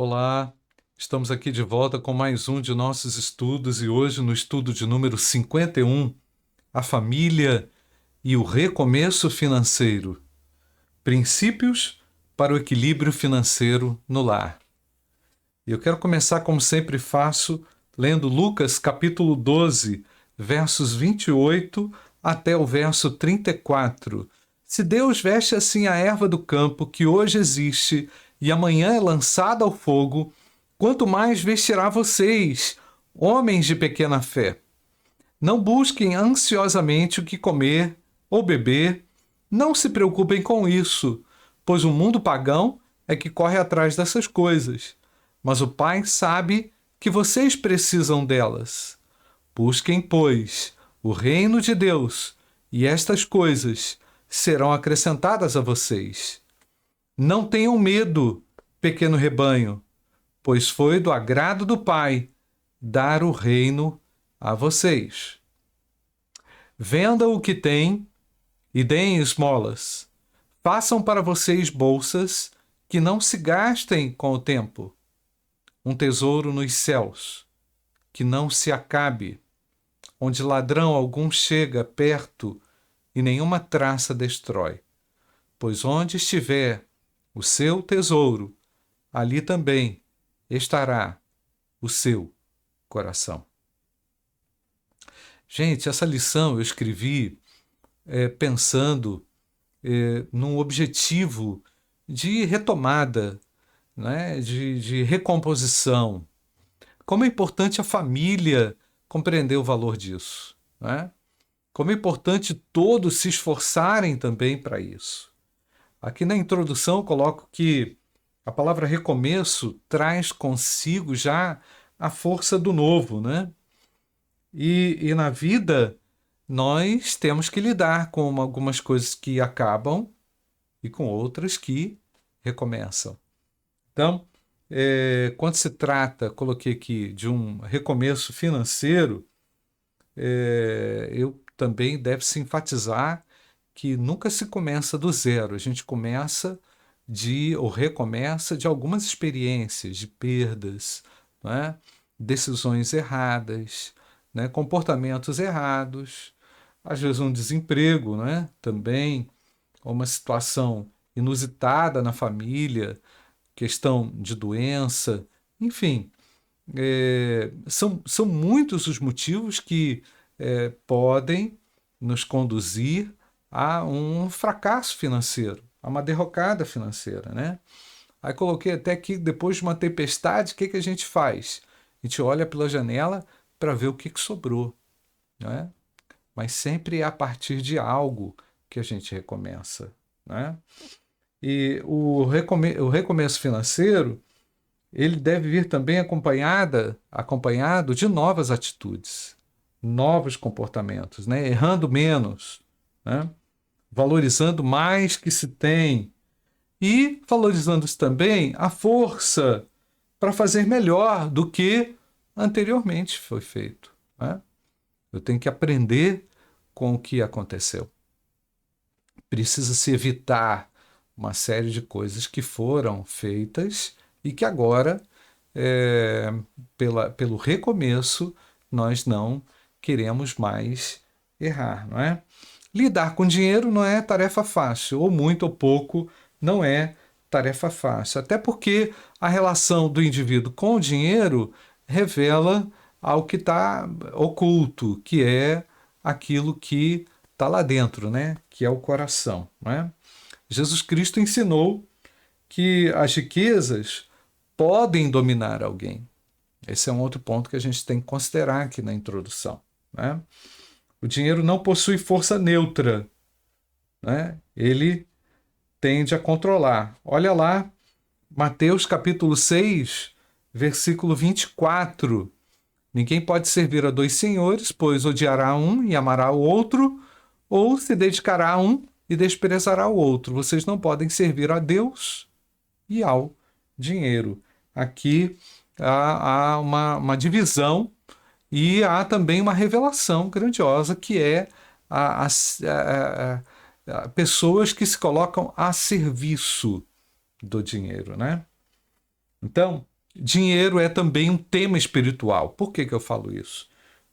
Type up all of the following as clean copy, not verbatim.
Olá, estamos aqui de volta com mais um de nossos estudos e hoje no estudo de número 51, a família e o recomeço financeiro. Princípios para o equilíbrio financeiro no lar. E eu quero começar, como sempre faço, lendo Lucas capítulo 12, versos 28 até o verso 34. Se Deus veste assim a erva do campo, que hoje existe e amanhã é lançada ao fogo, quanto mais vestirá vocês, homens de pequena fé. Não busquem ansiosamente o que comer ou beber, não se preocupem com isso, pois o mundo pagão é que corre atrás dessas coisas. Mas o Pai sabe que vocês precisam delas. Busquem, pois, o reino de Deus, e estas coisas serão acrescentadas a vocês. Não tenham medo, pequeno rebanho, pois foi do agrado do Pai dar o reino a vocês. Vendam o que têm e deem esmolas. Façam para vocês bolsas que não se gastem com o tempo. Um tesouro nos céus, que não se acabe, onde ladrão algum chega perto e nenhuma traça destrói. Pois onde estiver o seu tesouro, ali também estará o seu coração. Gente, essa lição eu escrevi pensando num objetivo de retomada, né, de recomposição. Como é importante a família compreender o valor disso, né? Como é importante todos se esforçarem também para isso. Aqui na introdução eu coloco que a palavra recomeço traz consigo já a força do novo, né? E na vida nós temos que lidar com algumas coisas que acabam e com outras que recomeçam. Então, quando se trata, coloquei aqui, de um recomeço financeiro, eu também deve-se enfatizar que nunca se começa do zero, a gente começa ou recomeça de algumas experiências, de perdas, não é? Decisões erradas, né? Comportamentos errados, às vezes um desemprego, né? Também, uma situação inusitada na família, questão de doença, enfim, são muitos os motivos que podem nos conduzir a um fracasso financeiro, a uma derrocada financeira, né? Aí coloquei até que depois de uma tempestade, o que a gente faz? A gente olha pela janela para ver o que sobrou, né? Mas sempre é a partir de algo que a gente recomeça, né? E o recomeço financeiro, ele deve vir também acompanhado de novas atitudes, novos comportamentos, né? Errando menos, né? Valorizando mais que se tem e valorizando também a força para fazer melhor do que anteriormente foi feito, né? Eu tenho que aprender com o que aconteceu. Precisa-se evitar uma série de coisas que foram feitas e que agora, pelo recomeço, nós não queremos mais errar, não é? Lidar com dinheiro não é tarefa fácil, ou muito ou pouco não é tarefa fácil. Até porque a relação do indivíduo com o dinheiro revela algo que está oculto, que é aquilo que está lá dentro, né? Que é o coração, não é? Jesus Cristo ensinou que as riquezas podem dominar alguém. Esse é um outro ponto que a gente tem que considerar aqui na introdução, né? O dinheiro não possui força neutra, né? Ele tende a controlar. Olha lá, Mateus capítulo 6, versículo 24. Ninguém pode servir a dois senhores, pois odiará um e amará o outro, ou se dedicará a um e desprezará o outro. Vocês não podem servir a Deus e ao dinheiro. Aqui há uma divisão e há também uma revelação grandiosa que é pessoas que se colocam a serviço do dinheiro, né? Então, dinheiro é também um tema espiritual. Por que eu falo isso?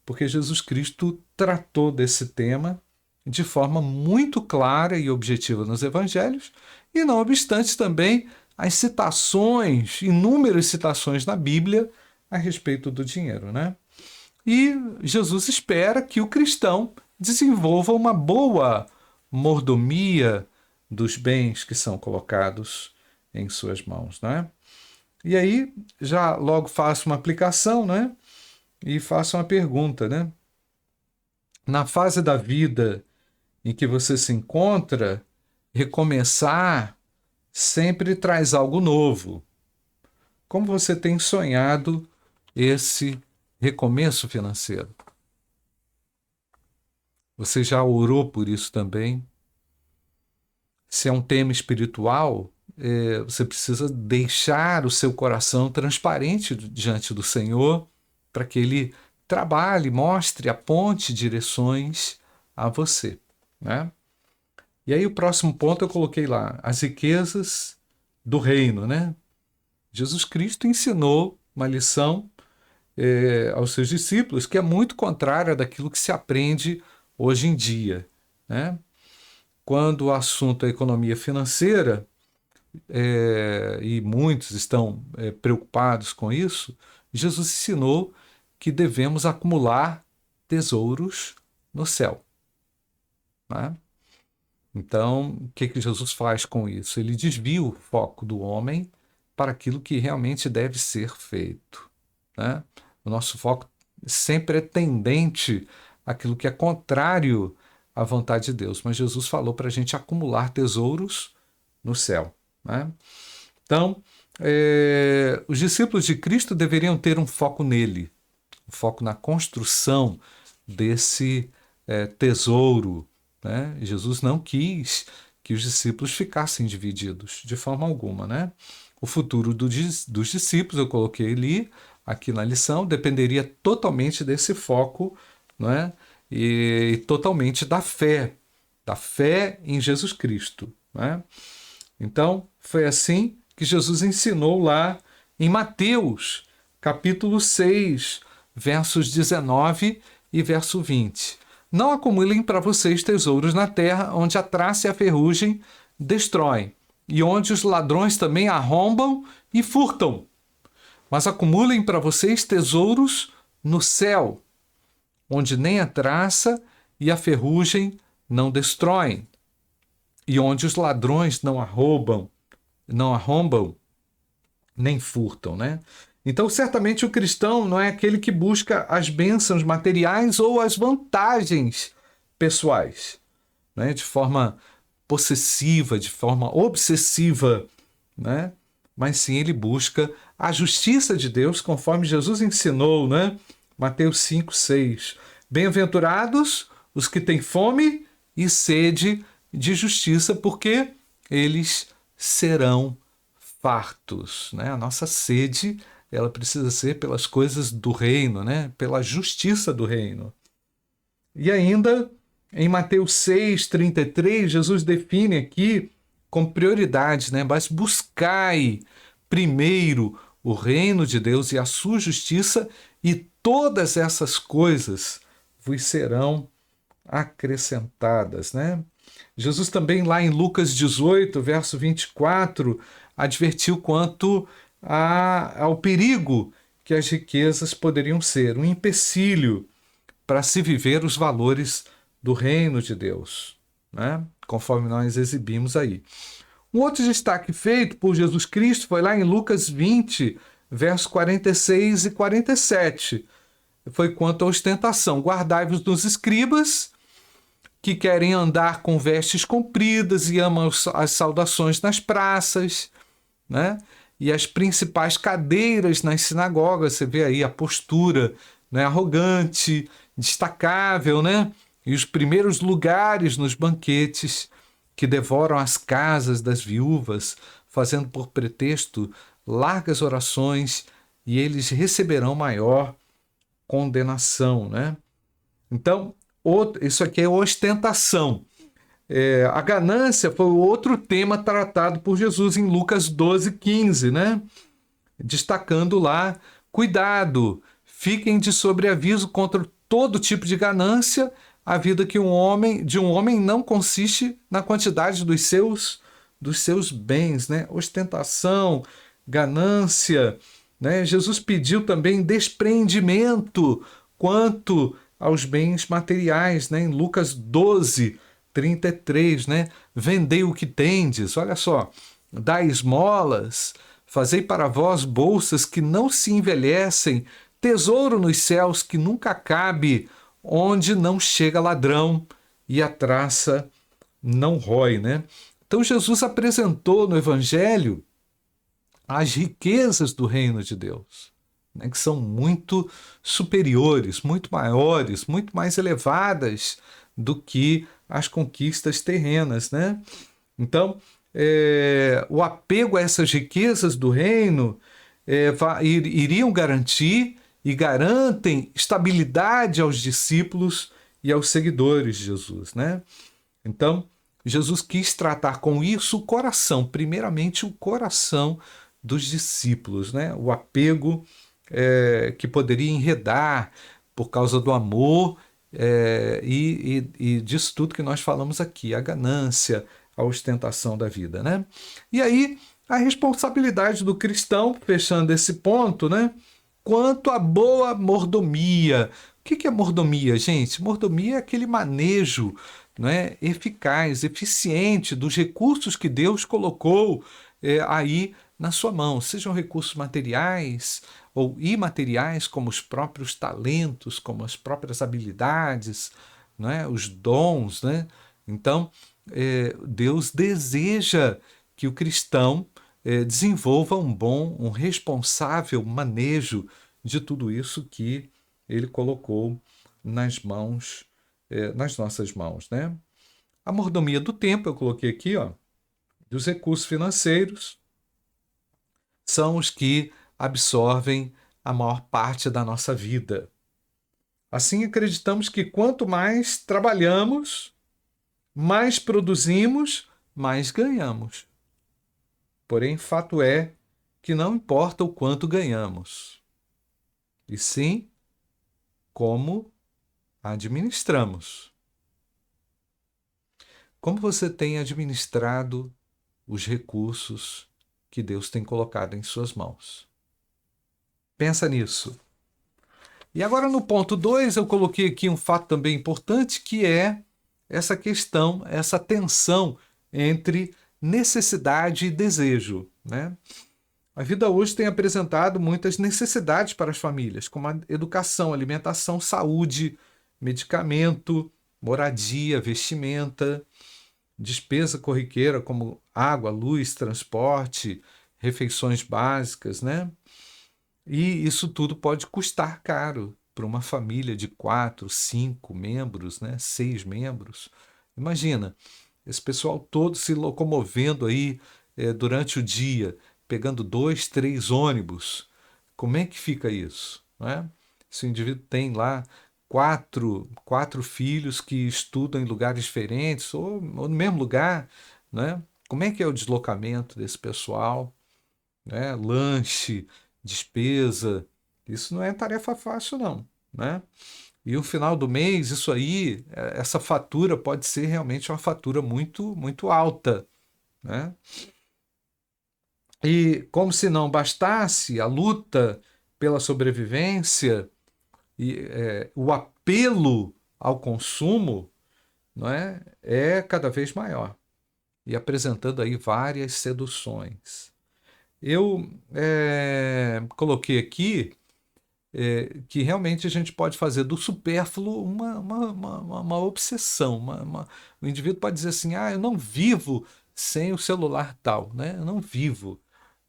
Porque Jesus Cristo tratou desse tema de forma muito clara e objetiva nos evangelhos, e não obstante também as citações, inúmeras citações na Bíblia a respeito do dinheiro, né? E Jesus espera que o cristão desenvolva uma boa mordomia dos bens que são colocados em suas mãos, né? E aí já logo faço uma aplicação, né? E faço uma pergunta, né? Na fase da vida em que você se encontra, recomeçar sempre traz algo novo. Como você tem sonhado esse recomeço financeiro? Você já orou por isso também? Se é um tema espiritual, você precisa deixar o seu coração transparente diante do Senhor para que Ele trabalhe, mostre, aponte direções a você, né? E aí o próximo ponto eu coloquei lá, as riquezas do reino, né? Jesus Cristo ensinou uma lição aos seus discípulos que é muito contrária daquilo que se aprende hoje em dia, né? Quando o assunto é economia financeira, e muitos estão preocupados com isso, Jesus ensinou que devemos acumular tesouros no céu, né? Então, o que Jesus faz com isso? Ele desvia o foco do homem para aquilo que realmente deve ser feito, né? O nosso foco sempre é tendente àquilo que é contrário à vontade de Deus. Mas Jesus falou para a gente acumular tesouros no céu, né? Então, os discípulos de Cristo deveriam ter um foco nele, um foco na construção desse tesouro, né? Jesus não quis que os discípulos ficassem divididos de forma alguma, né? O futuro dos discípulos, eu coloquei ali, aqui na lição, dependeria totalmente desse foco, né? E totalmente da fé em Jesus Cristo, né? Então, foi assim que Jesus ensinou lá em Mateus, capítulo 6, versos 19 e verso 20. Não acumulem para vocês tesouros na terra, onde a traça e a ferrugem destroem, e onde os ladrões também arrombam e furtam. Mas acumulem para vocês tesouros no céu, onde nem a traça e a ferrugem não destroem, e onde os ladrões não arrombam, nem furtam, né? Então, certamente o cristão não é aquele que busca as bênçãos materiais ou as vantagens pessoais, né? De forma possessiva, de forma obsessiva, né? Mas sim ele busca a justiça de Deus, conforme Jesus ensinou, né? Mateus 5, 6. Bem-aventurados os que têm fome e sede de justiça, porque eles serão fartos, né? A nossa sede, ela precisa ser pelas coisas do reino, né? Pela justiça do reino. E ainda, em Mateus 6, 33, Jesus define aqui como prioridade, né? Mas buscai primeiro o reino de Deus e a sua justiça, e todas essas coisas vos serão acrescentadas, né? Jesus também lá em Lucas 18, verso 24, advertiu quanto ao perigo que as riquezas poderiam ser, um empecilho para se viver os valores do reino de Deus, né? Conforme nós exibimos aí. Um outro destaque feito por Jesus Cristo foi lá em Lucas 20, versos 46 e 47. Foi quanto à ostentação. Guardai-vos dos escribas, que querem andar com vestes compridas e amam as saudações nas praças, né? E as principais cadeiras nas sinagogas. Você vê aí a postura, né, arrogante, destacável, né? E os primeiros lugares nos banquetes, que devoram as casas das viúvas, fazendo por pretexto largas orações, e eles receberão maior condenação, né? Então, isso aqui é ostentação. A ganância foi o outro tema tratado por Jesus em Lucas 12, 15, né? destacando lá: cuidado, fiquem de sobreaviso contra todo tipo de ganância. A vida de um homem não consiste na quantidade dos seus bens, né? Ostentação, ganância, né? Jesus pediu também despreendimento quanto aos bens materiais, né? Em Lucas 12:33, né? Vendei o que tendes, olha só, dai esmolas, fazei para vós bolsas que não se envelhecem, tesouro nos céus que nunca cabe, onde não chega ladrão e a traça não rói, né? Então Jesus apresentou no Evangelho as riquezas do reino de Deus, né, que são muito superiores, muito maiores, muito mais elevadas do que as conquistas terrenas, né? Então, o apego a essas riquezas do reino iriam garantir e garantem estabilidade aos discípulos e aos seguidores de Jesus, né? Então, Jesus quis tratar com isso o coração, primeiramente o coração dos discípulos, né? O apego que poderia enredar por causa do amor e disso tudo que nós falamos aqui, a ganância, a ostentação da vida, né? E aí, a responsabilidade do cristão, fechando esse ponto, né? Quanto à boa mordomia. O que é mordomia, gente? Mordomia é aquele manejo, né, eficaz, eficiente dos recursos que Deus colocou aí na sua mão, sejam recursos materiais ou imateriais, como os próprios talentos, como as próprias habilidades, né, os dons, né? Então, Deus deseja que o cristão desenvolva um bom, um responsável manejo de tudo isso que ele colocou nas mãos, nas nossas mãos, né? A mordomia do tempo, eu coloquei aqui, ó, dos recursos financeiros, são os que absorvem a maior parte da nossa vida. Assim, acreditamos que quanto mais trabalhamos, mais produzimos, mais ganhamos. Porém, fato é que não importa o quanto ganhamos, e sim como administramos. Como você tem administrado os recursos que Deus tem colocado em suas mãos? Pensa nisso. E agora no ponto 2 eu coloquei aqui um fato também importante, que é essa questão, essa tensão entre necessidade e desejo, né? A vida hoje tem apresentado muitas necessidades para as famílias, como a educação, alimentação, saúde, medicamento, moradia, vestimenta, despesa corriqueira como água, luz, transporte, refeições básicas, né? E isso tudo pode custar caro para uma família de 4, 5 membros, né? 6 membros. Imagina, esse pessoal todo se locomovendo aí durante o dia, pegando 2, 3 ônibus. Como é que fica isso? Né? Se o indivíduo tem lá quatro filhos que estudam em lugares diferentes ou no mesmo lugar, né? Como é que é o deslocamento desse pessoal? Né? Lanche, despesa, isso não é tarefa fácil não, né? E no final do mês, isso aí, essa fatura pode ser realmente uma fatura muito, muito alta, né? E como se não bastasse a luta pela sobrevivência e o apelo ao consumo, não é cada vez maior e apresentando aí várias seduções. Eu coloquei aqui que realmente a gente pode fazer do supérfluo uma obsessão. O indivíduo pode dizer assim, eu não vivo sem o celular tal, né? Eu não vivo.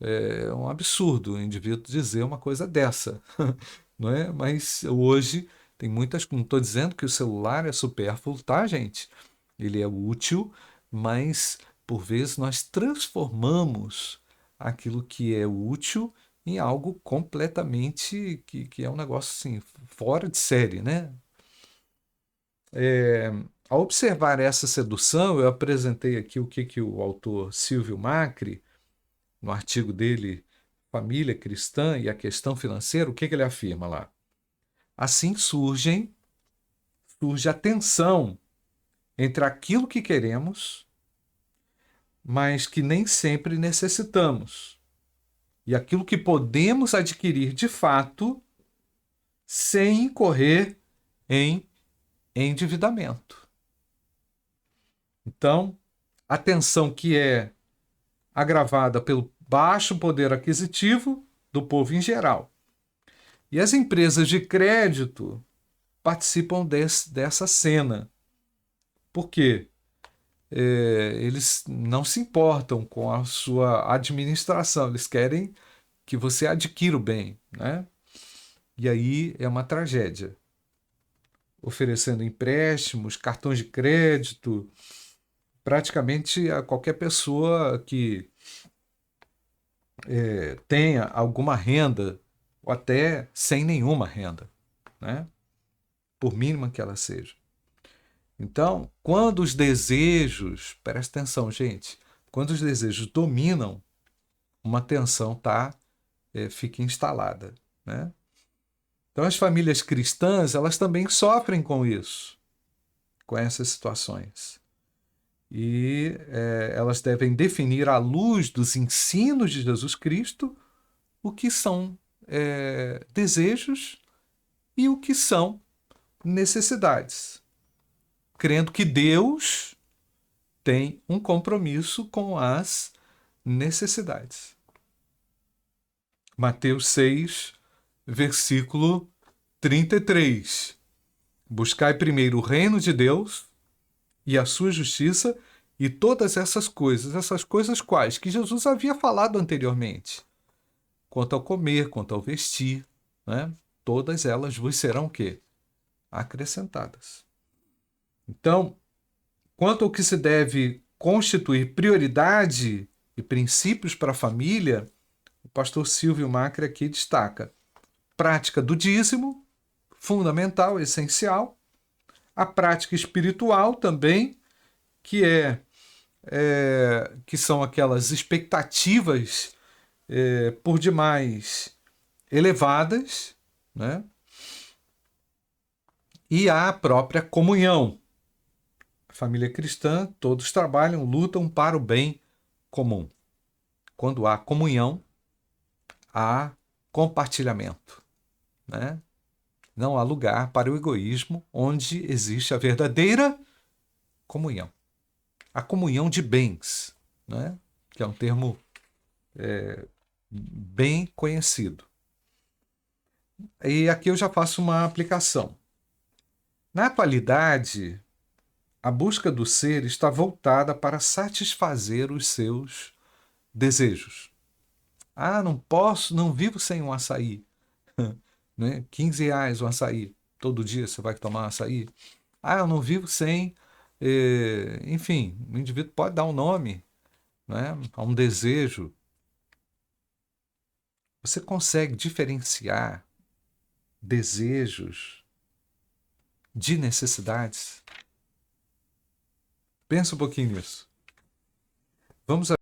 É um absurdo o indivíduo dizer uma coisa dessa, não é? Mas hoje tem muitas... Não estou dizendo que o celular é supérfluo, tá, gente? Ele é útil, mas por vezes nós transformamos aquilo que é útil em algo completamente que é um negócio assim, fora de série, né? Ao observar essa sedução, eu apresentei aqui o que o autor Silvio Macri, no artigo dele família cristã e a questão financeira, o que ele afirma lá? Assim surge a tensão entre aquilo que queremos, mas que nem sempre necessitamos, e aquilo que podemos adquirir de fato sem incorrer em endividamento. Então, a tensão que é agravada pelo baixo poder aquisitivo do povo em geral. E as empresas de crédito participam dessa cena. Por quê? Eles não se importam com a sua administração, eles querem que você adquira o bem, né? E aí é uma tragédia. Oferecendo empréstimos, cartões de crédito, praticamente a qualquer pessoa que tenha alguma renda, ou até sem nenhuma renda, né? Por mínima que ela seja. Então, quando os desejos, presta atenção, gente, quando os desejos dominam, uma tensão fica instalada, né? Então, as famílias cristãs, elas também sofrem com isso, com essas situações. E elas devem definir, à luz dos ensinos de Jesus Cristo, o que são desejos e o que são necessidades, crendo que Deus tem um compromisso com as necessidades. Mateus 6, versículo 33. Buscai primeiro o reino de Deus e a sua justiça, e todas essas coisas quais? Que Jesus havia falado anteriormente. Quanto ao comer, quanto ao vestir, né? Todas elas vos serão o quê? Acrescentadas. Então, quanto ao que se deve constituir prioridade e princípios para a família, o pastor Silvio Macri aqui destaca: prática do dízimo, fundamental, essencial, a prática espiritual também, que são aquelas expectativas por demais elevadas, né? E a própria comunhão. A família cristã, todos trabalham, lutam para o bem comum. Quando há comunhão, há compartilhamento, né? Não há lugar para o egoísmo, onde existe a verdadeira comunhão. A comunhão de bens, né? Que é um termo bem conhecido. E aqui eu já faço uma aplicação. Na atualidade, a busca do ser está voltada para satisfazer os seus desejos. Ah, não posso, não vivo sem um açaí. Né? 15 reais um açaí. Todo dia você vai tomar um açaí. Ah, eu não vivo sem... enfim, o indivíduo pode dar um nome, né, a um desejo. Você consegue diferenciar desejos de necessidades? Pensa um pouquinho nisso. Vamos a...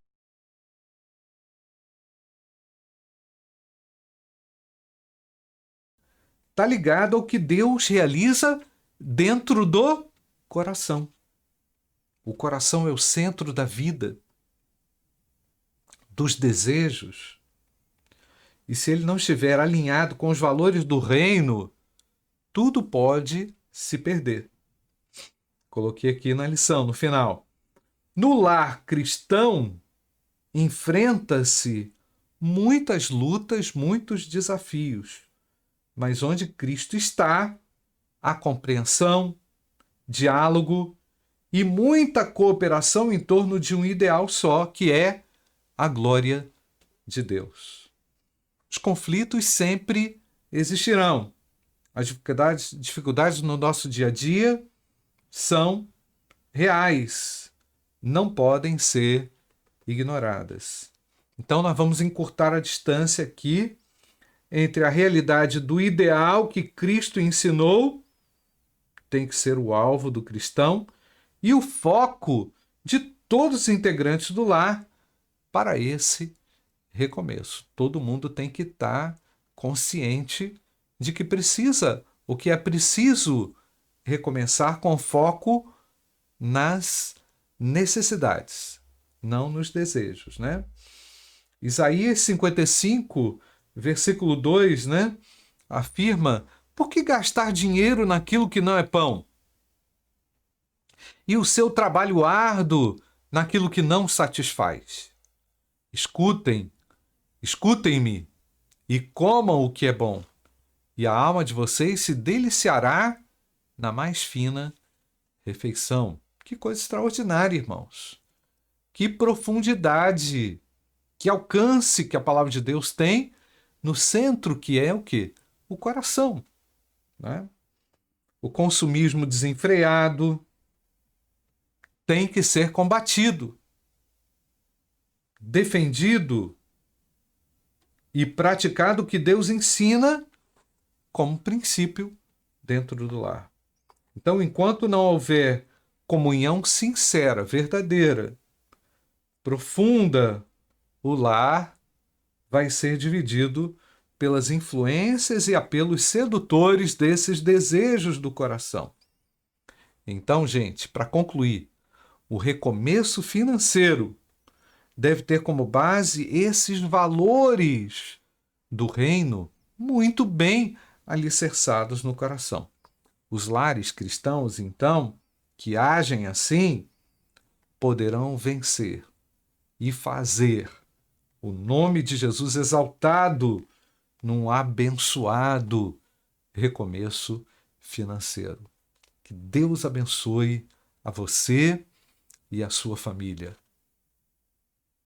Está ligado ao que Deus realiza dentro do coração. O coração é o centro da vida, dos desejos. E se ele não estiver alinhado com os valores do reino, tudo pode se perder. Coloquei aqui na lição, no final. No lar cristão, enfrenta-se muitas lutas, muitos desafios. Mas onde Cristo está, há compreensão, diálogo e muita cooperação em torno de um ideal só, que é a glória de Deus. Os conflitos sempre existirão. As dificuldades no nosso dia a dia são reais, não podem ser ignoradas. Então, nós vamos encurtar a distância aqui entre a realidade do ideal que Cristo ensinou, tem que ser o alvo do cristão, e o foco de todos os integrantes do lar para esse recomeço. Todo mundo tem que estar consciente de que precisa, o que é preciso recomeçar com foco nas necessidades, não nos desejos, né? Isaías 55, versículo 2, né, afirma: por que gastar dinheiro naquilo que não é pão? E o seu trabalho árduo naquilo que não satisfaz? Escutem-me e comam o que é bom, e a alma de vocês se deliciará na mais fina refeição. Que coisa extraordinária, irmãos. Que profundidade, que alcance que a palavra de Deus tem no centro, que é o quê? O coração, né? O consumismo desenfreado tem que ser combatido, defendido e praticado o que Deus ensina como princípio dentro do lar. Então, enquanto não houver comunhão sincera, verdadeira, profunda, o lar vai ser dividido pelas influências e apelos sedutores desses desejos do coração. Então, gente, para concluir, o recomeço financeiro deve ter como base esses valores do reino muito bem alicerçados no coração. Os lares cristãos, então, que agem assim, poderão vencer e fazer o nome de Jesus exaltado num abençoado recomeço financeiro. Que Deus abençoe a você e a sua família.